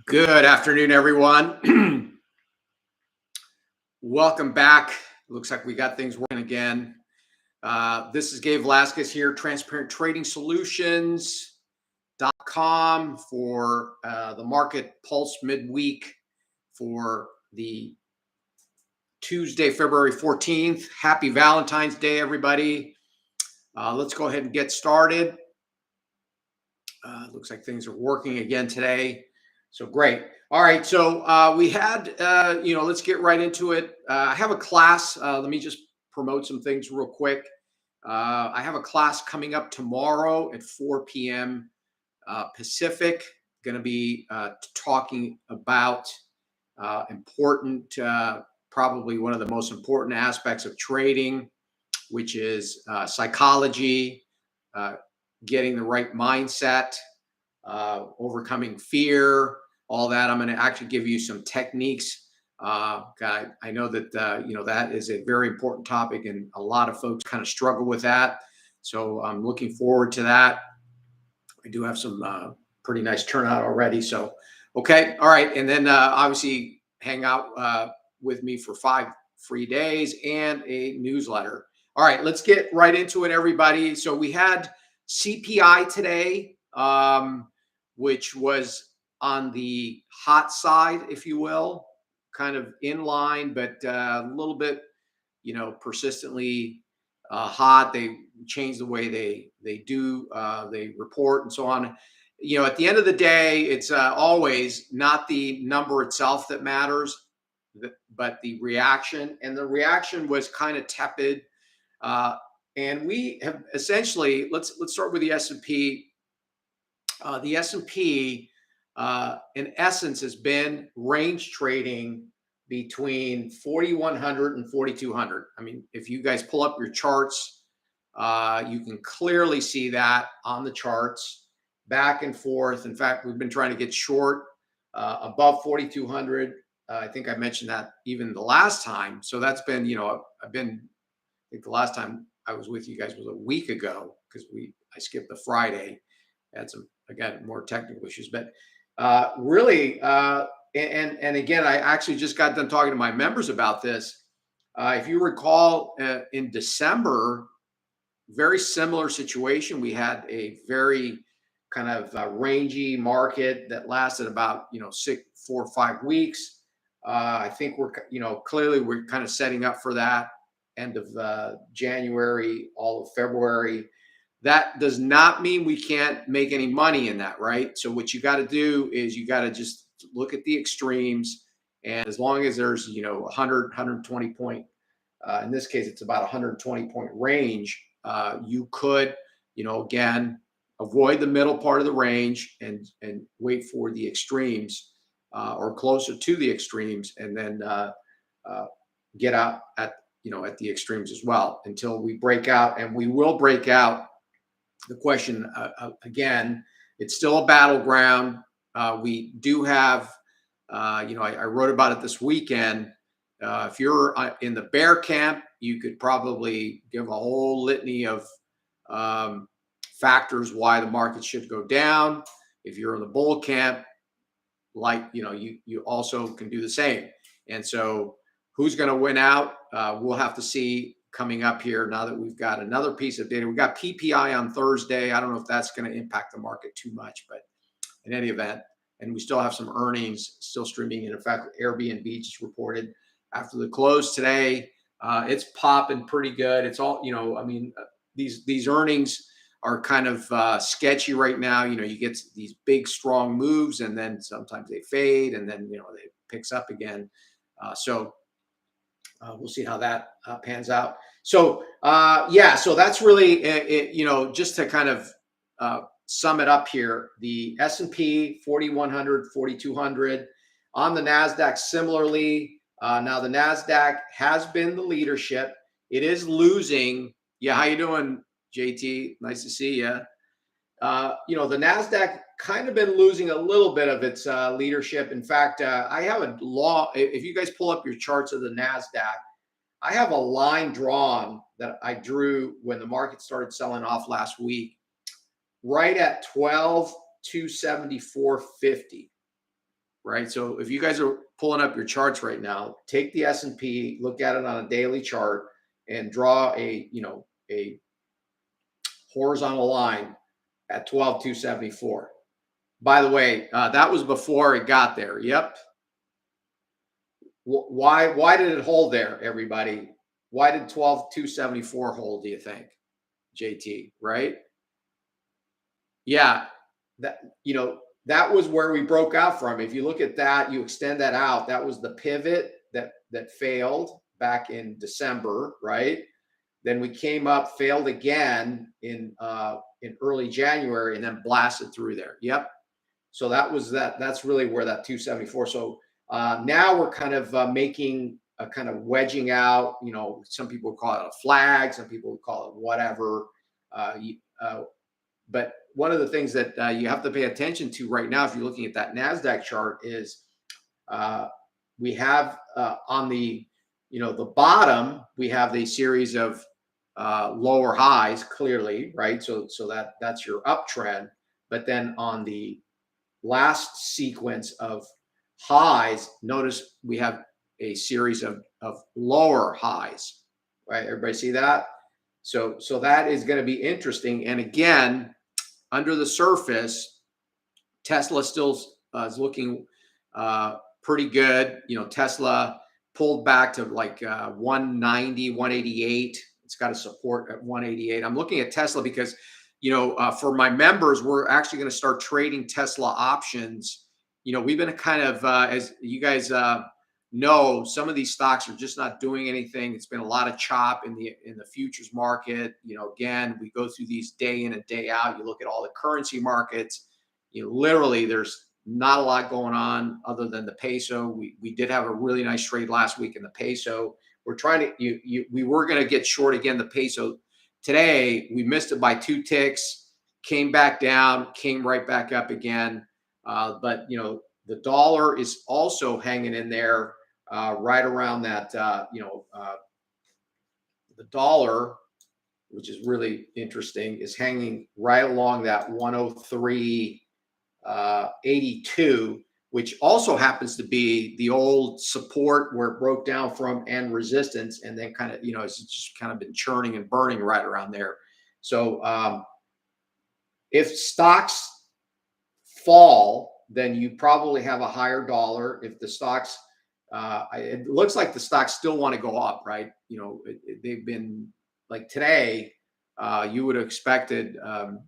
Good afternoon, everyone. Welcome back. Looks like we got things working again. This is Gabe Velazquez here, Transparent Trading Solutions.com for the market pulse midweek for the Tuesday, February 14th. Happy Valentine's Day, everybody. Let's go ahead and get started. Looks like things are working again today. So great. All right. So we had, let's get right into it. I have a class. Let me just promote some things real quick. I have a class coming up tomorrow at 4 p.m. Pacific. Going to be talking about important, probably one of the most important aspects of trading, which is psychology, getting the right mindset, overcoming fear, all that. I'm going to actually give you some techniques. I know that that is a very important topic, and a lot of folks kind of struggle with that. So I'm looking forward to that. I do have some pretty nice turnout already. So okay, all right, and then obviously hang out with me for 5 free days and a newsletter. All right, let's get right into it, everybody. So we had CPI today, which was on the hot side, if you will, kind of in line, but a little bit, persistently hot. They change the way they do they report and so on. At the end of the day, it's always not the number itself that matters, but the reaction. And the reaction was kind of tepid. And we have essentially, let's start with the S&P. The S&P, in essence, has been range trading between 4,100 and 4,200. I mean, if you guys pull up your charts, you can clearly see that on the charts, back and forth. In fact, we've been trying to get short above 4,200. I think I mentioned that even the last time. So that's been, I think the last time I was with you guys was a week ago because I skipped the Friday. Had some, again, more technical issues, but really, and again, I actually just got done talking to my members about this. If you recall, in December, very similar situation. We had a very kind of rangy market that lasted about 4 or 5 weeks. I think we're clearly we're kind of setting up for that end of January, all of February. That does not mean we can't make any money in that, right? So what you got to do is you got to just look at the extremes, and as long as there's 100, 120 point, in this case it's about 120 point range, you could again avoid the middle part of the range and wait for the extremes or closer to the extremes, and then get out at at the extremes as well until we break out, and we will break out. The question again, it's still a battleground. We do have, I wrote about it this weekend. If you're in the bear camp, you could probably give a whole litany of factors why the market should go down. If you're in the bull camp, you also can do the same. And so, who's going to win out? We'll have to see coming up here now that we've got another piece of data. We got PPI on Thursday. I don't know if that's going to impact the market too much, but in any event, and we still have some earnings still streaming in. In fact, Airbnb just reported after the close today. It's popping pretty good. It's all, these earnings are kind of sketchy right now. You get these big, strong moves, and then sometimes they fade, and then, it picks up again. So we'll see how that pans out. So so that's really just to kind of sum it up here. The S&P 4,100, 4,200 on the Nasdaq. Similarly, now the Nasdaq has been the leadership. It is losing. Yeah, how you doing, JT? Nice to see you. The Nasdaq kind of been losing a little bit of its leadership. In fact, I have if you guys pull up your charts of the Nasdaq, I have a line drawn that I drew when the market started selling off last week, right at 12,274.50. right? So if you guys are pulling up your charts right now, take the S&P, look at it on a daily chart, and draw a horizontal line at 12,274. By the way, that was before it got there. Yep. Why did it hold there, everybody? Why did 12,274 hold, do you think, JT? Right? Yeah, that that was where we broke out from. If you look at that, you extend that out. That was the pivot that failed back in December, right? Then we came up, failed again in early January, and then blasted through there. Yep. So that was that. That's really where that 274. So now we're kind of making a kind of wedging out. Some people would call it a flag. Some people would call it whatever. But one of the things that you have to pay attention to right now, if you're looking at that NASDAQ chart, is we have on the bottom, we have a series of lower highs, clearly, right? So that's your uptrend. But then on the last sequence of highs, notice we have a series of lower highs, right? Everybody see that? So that is going to be interesting. And again, under the surface, Tesla still is looking pretty good. Tesla pulled back to like 190, 188. It's got a support at 188. I'm looking at Tesla because, for my members, we're actually going to start trading Tesla options. We've been kind of, as you guys know, some of these stocks are just not doing anything. It's been a lot of chop in the futures market. Again, we go through these day in and day out. You look at all the currency markets. Literally, there's not a lot going on other than the peso. We did have a really nice trade last week in the peso. We're trying to we were going to get short again the peso today. We missed it by 2 ticks, came back down, came right back up again. But the dollar is also hanging in there right around that. The dollar, which is really interesting, is hanging right along that 103.82, which also happens to be the old support where it broke down from and resistance, and then kind of it's just kind of been churning and burning right around there. So if stocks fall, then you probably have a higher dollar. If the stocks, it looks like the stocks still want to go up, right? They've been like today. You would have expected,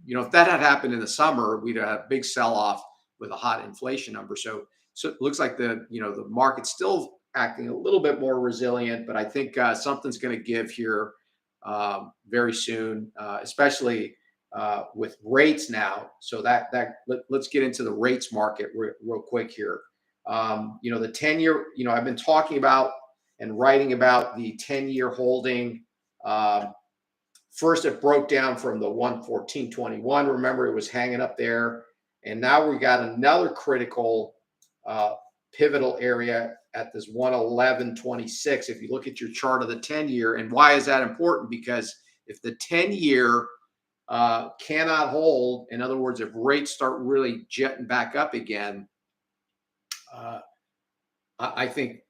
if that had happened in the summer, we'd have a big sell-off with a hot inflation number. So it looks like the market's still acting a little bit more resilient, but I think something's going to give here very soon, especially with rates now. So let's get into the rates market real quick here. The 10-year, I've been talking about and writing about the 10-year holding. First, it broke down from the 114.21. Remember, it was hanging up there. And now we got another critical pivotal area at this 111.26. If you look at your chart of the 10-year, and why is that important? Because if the 10-year cannot hold, in other words, if rates start really jetting back up again, I think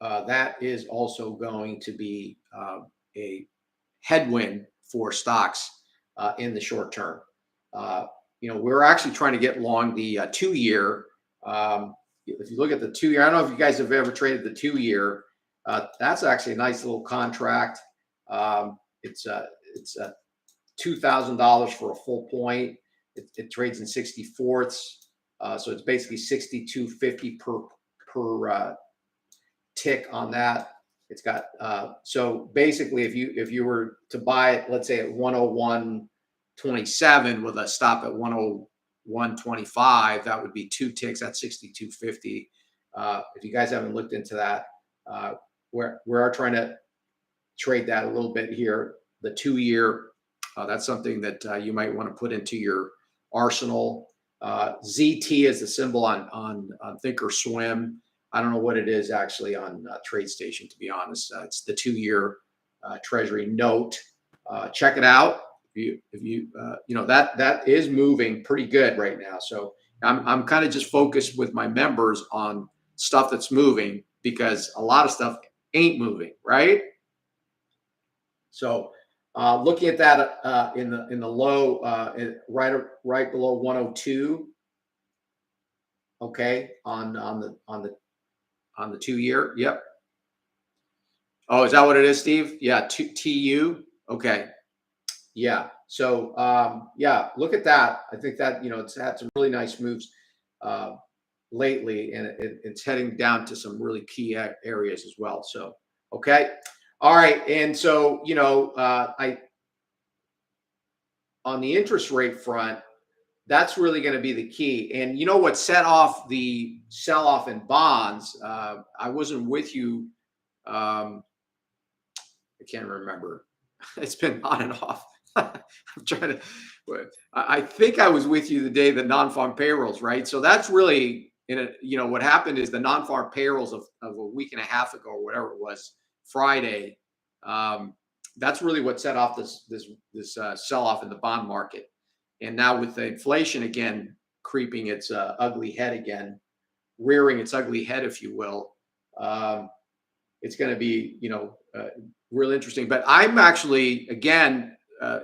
that is also going to be a headwind for stocks in the short term. We're actually trying to get long the 2-year. If you look at the 2-year, I don't know if you guys have ever traded the 2-year. That's actually a nice little contract. It's $2,000 for a full point. It trades in 64ths, so it's basically 62.50 per tick on that. It's got so basically, if you were to buy it, let's say at 101.27 with a stop at 101.25, that would be 2 ticks at 62.50. If you guys haven't looked into that, we are trying to trade that a little bit here. The 2-year, that's something that you might want to put into your arsenal. ZT is the symbol on Thinkorswim. I don't know what it is actually on TradeStation, to be honest. It's the 2-year Treasury note. Check it out. If you that is moving pretty good right now. So I'm kind of just focused with my members on stuff that's moving because a lot of stuff ain't moving, right? So looking at that in the low, right below 102, okay, on the 2 year. Yep. Oh, is that what it is, Steve? Yeah, TU. Okay. Yeah. So yeah, look at that. I think that it's had some really nice moves uh, lately, and it's heading down to some really key areas as well. So okay, all right, and so I on the interest rate front, that's really going to be the key. And you know what set off the sell off in bonds? I wasn't with you. Um, I can't remember. It's been on and off. I'm trying to. I think I was with you the day the non-farm payrolls, right? So that's really what happened is the non-farm payrolls of a week and a half ago or whatever it was, Friday. Um, that's really what set off this sell off in the bond market. And now with the inflation again creeping its ugly head again, rearing its ugly head, if you will. It's going to be real interesting. But I'm actually, again,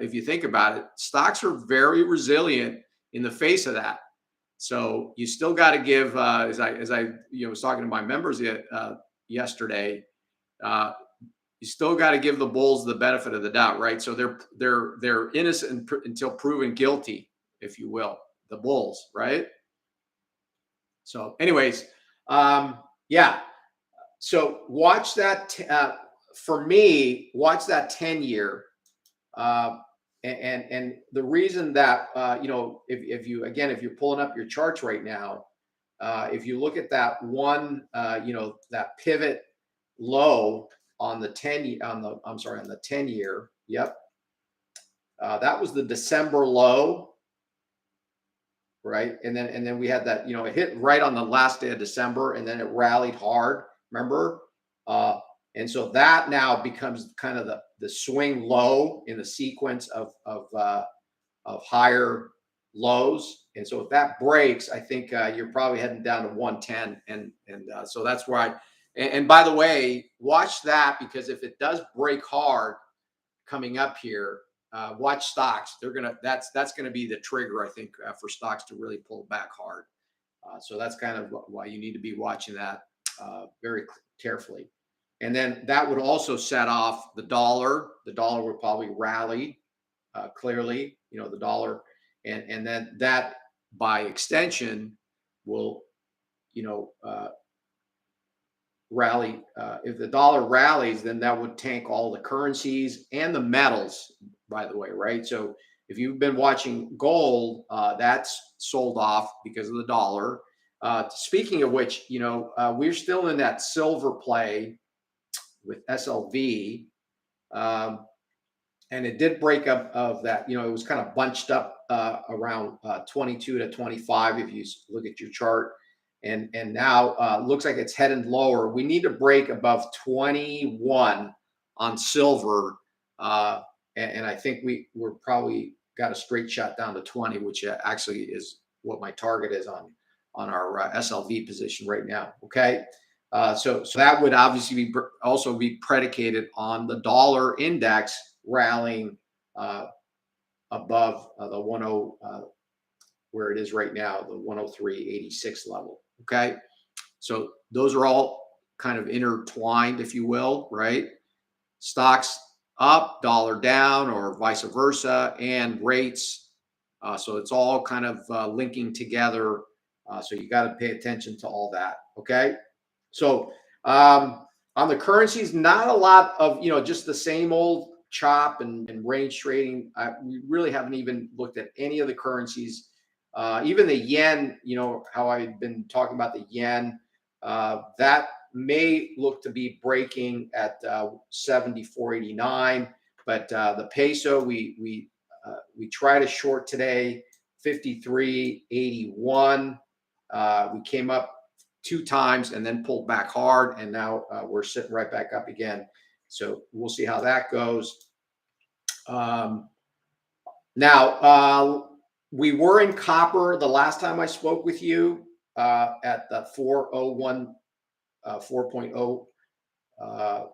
if you think about it, stocks are very resilient in the face of that. So you still got to give, as I was talking to my members yesterday, uh, you still got to give the bulls the benefit of the doubt, right? So they're innocent until proven guilty, if you will, the bulls, right? So, anyways, yeah. So watch that. For me, watch that 10-year. Uh, and the reason that if you're pulling up your charts right now, if you look at that one, that pivot low on the 10-year. Yep, that was the December low, right? And then we had that, it hit right on the last day of December, and then it rallied hard. Remember? And so that now becomes kind of the swing low in the sequence of higher lows. And so if that breaks, I think you're probably heading down to 110. And so that's why. And by the way, watch that, because if it does break hard coming up here, watch stocks. That's gonna be the trigger, I think, for stocks to really pull back hard. So that's kind of why you need to be watching that very carefully. And then that would also set off the dollar. The dollar would probably rally clearly, the dollar, and then that by extension will, rally. If the dollar rallies, then that would tank all the currencies and the metals, by the way, right? So if you've been watching gold, that's sold off because of the dollar. Speaking of which, we're still in that silver play with SLV. And it did break up of that, it was kind of bunched up around 22 to 25 if you look at your chart. And now looks like it's heading lower. We need to break above 21 on silver. And I think we're probably got a straight shot down to 20, which actually is what my target is on our SLV position right now. Okay. So that would obviously also be predicated on the dollar index rallying above the 10, where it is right now, the 103.86 level. Okay. So those are all kind of intertwined, if you will, right? Stocks up, dollar down, or vice versa, and rates. So it's all kind of linking together. So you got to pay attention to all that. Okay. So on the currencies, not a lot of, just the same old chop and range trading. We really haven't even looked at any of the currencies. Even the yen, how I've been talking about the yen, that may look to be breaking at 74.89. But the peso, we tried a short today, 53.81. We came up 2 times and then pulled back hard, and now we're sitting right back up again. So we'll see how that goes. Now, We were in copper the last time I spoke with you at the 401 4.0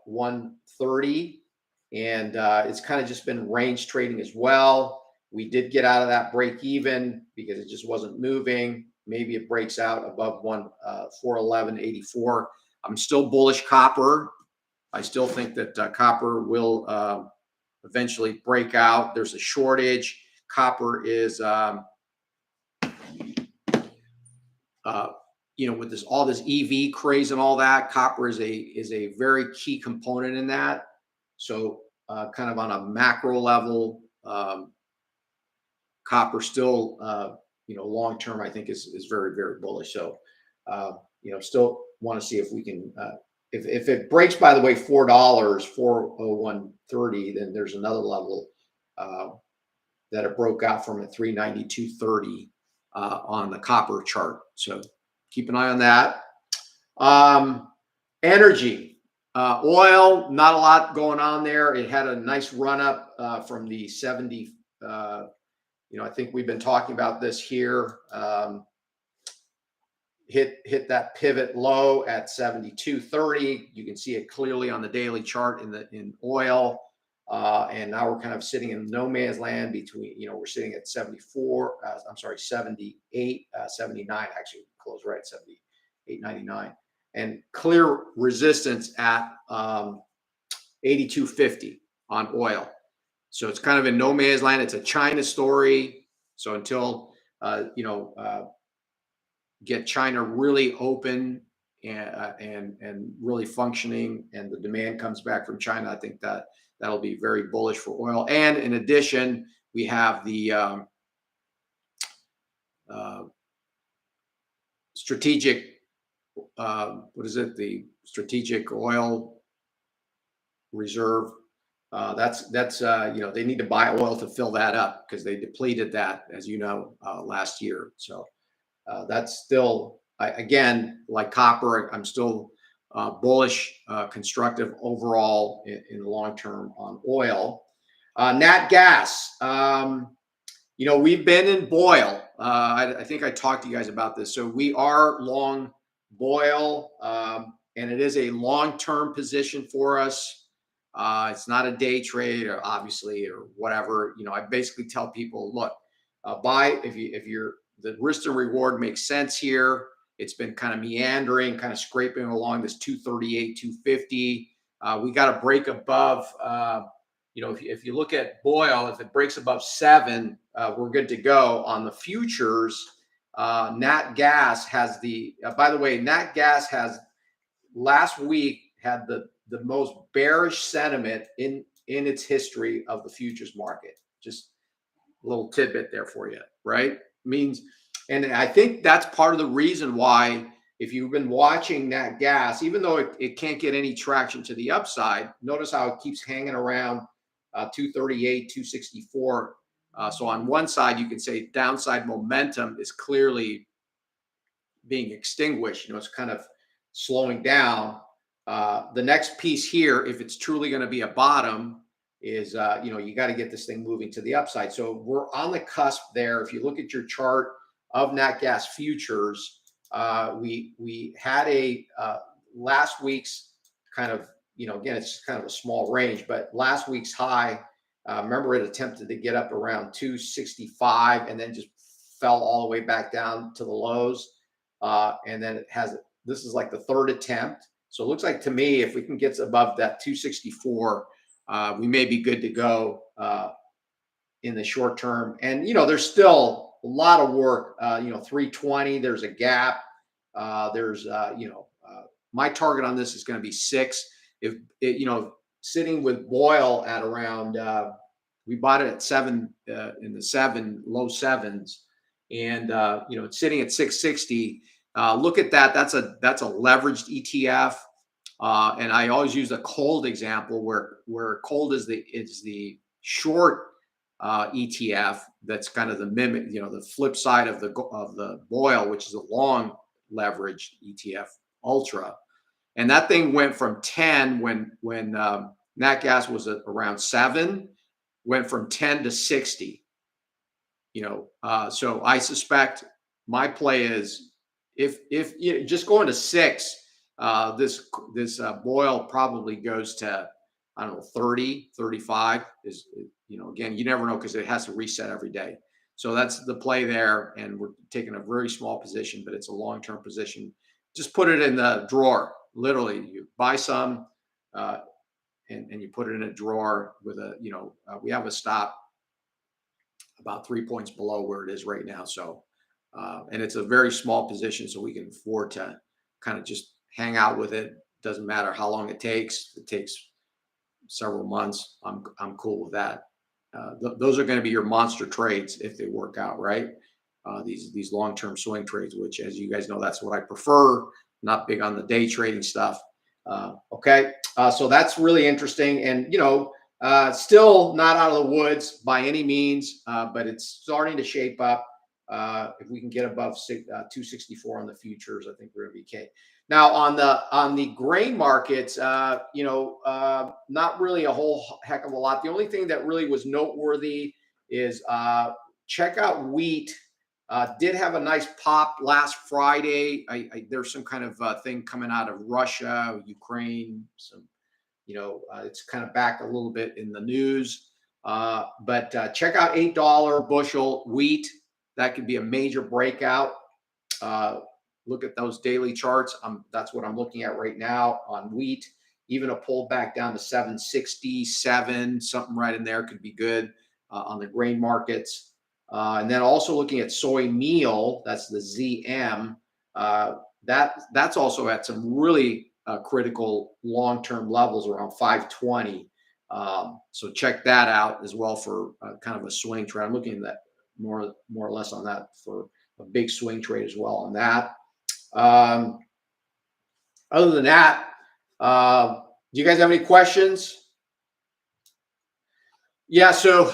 130, and it's kind of just been range trading as well. We did get out of that break even because it just wasn't moving. Maybe it breaks out above 411.84. I'm still bullish copper. I still think that copper will eventually break out. There's a shortage. Copper is with this all this EV craze and all that, copper is a very key component in that. So, kind of on a macro level, copper still, long term, I think is very very bullish. So, still want to see if we can. If it breaks, by the way, $4, 401.30, then there's another level that it broke out from at 392.30 on the copper chart. So keep an eye on that. Energy, oil, not a lot going on there. It had a nice run up from the 70. I think we've been talking about this here. Hit that pivot low at 72.30. You can see it clearly on the daily chart in oil. And now we're kind of sitting in no man's land between, we're sitting at 78, 79, actually close right at 78.99, and clear resistance at 82.50 on oil. So it's kind of in no man's land. It's a China story. So until, get China really open and really functioning, and the demand comes back from China, I think that'll be very bullish for oil. And in addition, we have the strategic, the strategic oil reserve. That's they need to buy oil to fill that up because they depleted that, as you know, last year. So that's still, again, like copper, I'm still bullish, constructive overall in the long term on oil. Nat gas, we've been in Boyle. I think I talked to you guys about this. So we are long Boyle, and it is a long-term position for us. It's not a day trade, or obviously, or whatever. I basically tell people, look, buy if you're the risk and reward makes sense here. It's been kind of meandering, kind of scraping along this 238, 250. We got to break above. If you look at Boyle, if it breaks above 7, we're good to go. On the futures, Nat Gas has by the way, Nat Gas has last week had the most bearish sentiment in its history of the futures market. Just a little tidbit there for you, right? Means, and I think that's part of the reason why, if you've been watching Nat Gas, even though it can't get any traction to the upside, notice how it keeps hanging around 238, 264. So on one side, you can say downside momentum is clearly being extinguished. It's kind of slowing down. The next piece here, if it's truly going to be a bottom, is you got to get this thing moving to the upside. So we're on the cusp there. If you look at your chart of Nat Gas futures, we had a last week's kind of, again, it's kind of a small range, but last week's high, remember, it attempted to get up around 265 and then just fell all the way back down to the lows. And then this is like the third attempt. So it looks like to me, if we can get above that 264, we may be good to go in the short term. And, there's still a lot of work, 320, there's a gap. There's, my target on this is going to be 6. If it, sitting with Boyle at around, we bought it at 7, in the low 7s. And, it's sitting at 660. Look at that. That's a leveraged ETF. And I always use the cold example where cold is the short ETF. That's kind of the mimic, the flip side of the Boyle, which is a long leveraged ETF, ultra. And that thing went from 10 when Nat Gas was at around 7, went from 10 to 60. So I suspect my play is if you just going to 6, this boil probably goes to, I don't know, 30, 35 is, again, you never know because it has to reset every day. So that's the play there. And we're taking a very small position, but it's a long-term position. Just put it in the drawer. Literally, you buy some, uh, and you put it in a drawer with we have a stop about 3 points below where it is right now. So, and it's a very small position, so we can afford to kind of just hang out with it. Doesn't matter how long it takes. If it takes several months, I'm cool with that. Those are going to be your monster trades if they work out, right? These long-term swing trades, which, as you guys know, that's what I prefer. Not big on the day trading stuff. Okay, so that's really interesting, and still not out of the woods by any means, but it's starting to shape up. If we can get above 264 on the futures, I think we're going to be okay. Now on the grain markets, not really a whole heck of a lot. The only thing that really was noteworthy is check out wheat. Did have a nice pop last Friday. There's some kind of thing coming out of Russia, Ukraine. It's kind of back a little bit in the news. But check out $8 bushel wheat. That could be a major breakout. Look at those daily charts. That's what I'm looking at right now on wheat. Even a pullback down to 767, something right in there could be good on the grain markets. And then also looking at soy meal, that's the ZM. That's also at some really critical long-term levels around 520. So check that out as well for kind of a swing trade. I'm looking at that more or less on that for a big swing trade as well on that. Other than that, do you guys have any questions? Yeah, so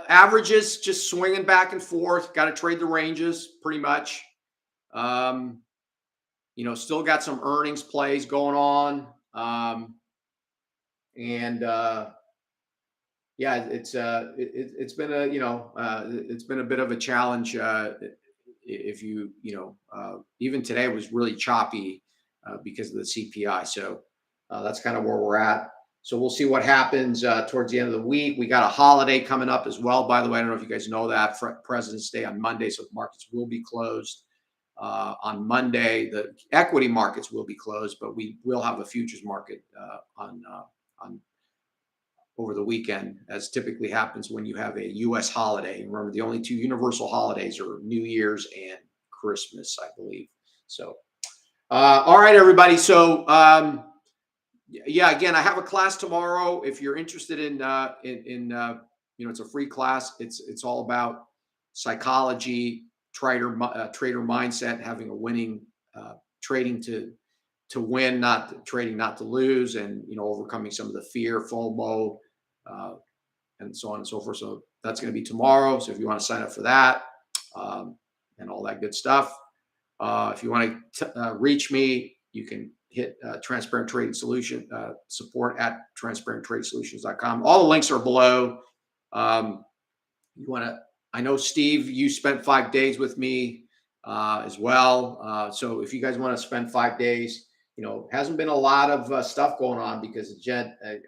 averages just swinging back and forth. Got to trade the ranges pretty much. Still got some earnings plays going on, and yeah, it's been it's been a bit of a challenge. If even today was really choppy because of the CPI. So that's kind of where we're at. So we'll see what happens towards the end of the week. We got a holiday coming up as well. By the way, I don't know if you guys know that President's Day on Monday, so the markets will be closed on Monday. The equity markets will be closed, but we will have a futures market on over the weekend, as typically happens when you have a U.S. holiday. Remember, the only two universal holidays are New Year's and Christmas, I believe. So, all right, everybody. So, yeah, again, I have a class tomorrow. If you're interested in it's a free class. It's all about psychology, trader mindset, having a winning trading to win, not trading, not to lose, and overcoming some of the fear, FOMO, and so on and so forth. So that's going to be tomorrow. So if you want to sign up for that and all that good stuff, if you want to reach me, you can hit Transparent Trading Solution support at transparenttradesolutions.com. All the links are below. I know, Steve, you spent 5 days with me as well. So if you guys want to spend 5 days, hasn't been a lot of stuff going on because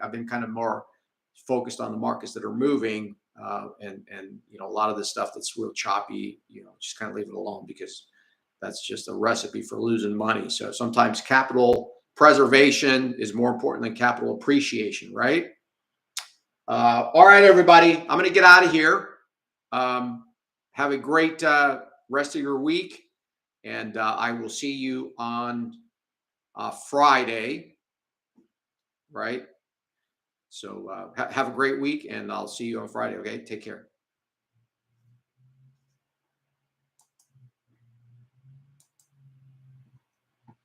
I've been kind of more focused on the markets that are moving, and a lot of the stuff that's real choppy, just kind of leave it alone because that's just a recipe for losing money. So sometimes capital preservation is more important than capital appreciation, right? All right, everybody, I'm going to get out of here. Have a great rest of your week, and I will see you on Friday, right? So have a great week, and I'll see you on Friday. Okay, take care.